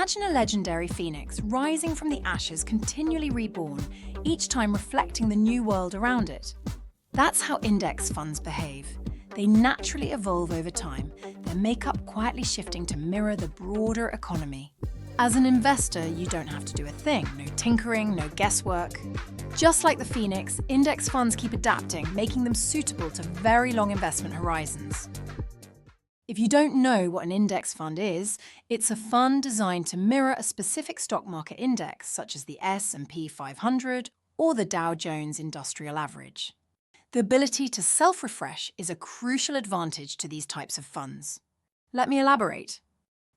Imagine a legendary phoenix rising from the ashes, continually reborn, each time reflecting the new world around it. That's how index funds behave. They naturally evolve over time, their makeup quietly shifting to mirror the broader economy. As an investor, you don't have to do a thing, no tinkering, no guesswork. Just like the phoenix, index funds keep adapting, making them suitable to very long investment horizons. If you don't know what an index fund is, it's a fund designed to mirror a specific stock market index, such as the S&P 500 or the Dow Jones Industrial Average. The ability to self-refresh is a crucial advantage to these types of funds. Let me elaborate.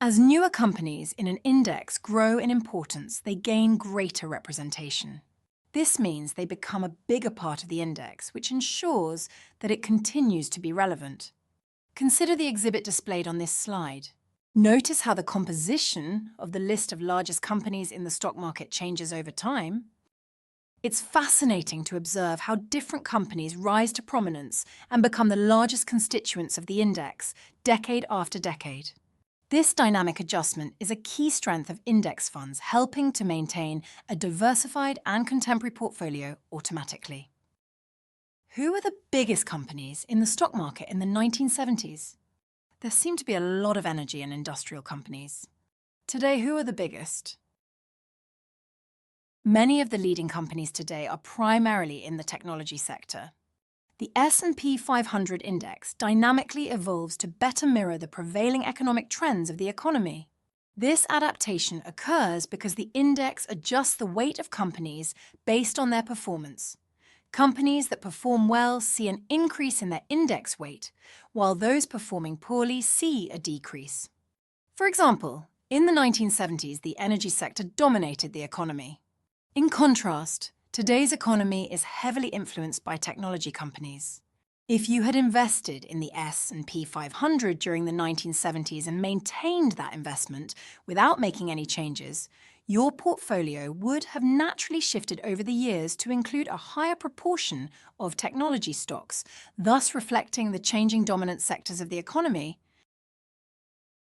As newer companies in an index grow in importance, they gain greater representation. This means they become a bigger part of the index, which ensures that it continues to be relevant. Consider the exhibit displayed on this slide. Notice how the composition of the list of largest companies in the stock market changes over time. It's fascinating to observe how different companies rise to prominence and become the largest constituents of the index, decade after decade. This dynamic adjustment is a key strength of index funds, helping to maintain a diversified and contemporary portfolio automatically. Who were the biggest companies in the stock market in the 1970s? There seemed to be a lot of energy in industrial companies. Today, who are the biggest? Many of the leading companies today are primarily in the technology sector. The S&P 500 index dynamically evolves to better mirror the prevailing economic trends of the economy. This adaptation occurs because the index adjusts the weight of companies based on their performance. Companies that perform well see an increase in their index weight, while those performing poorly see a decrease. For example, in the 1970s, the energy sector dominated the economy. In contrast, today's economy is heavily influenced by technology companies. If you had invested in the S&P 500 during the 1970s and maintained that investment without making any changes, your portfolio would have naturally shifted over the years to include a higher proportion of technology stocks, thus reflecting the changing dominant sectors of the economy.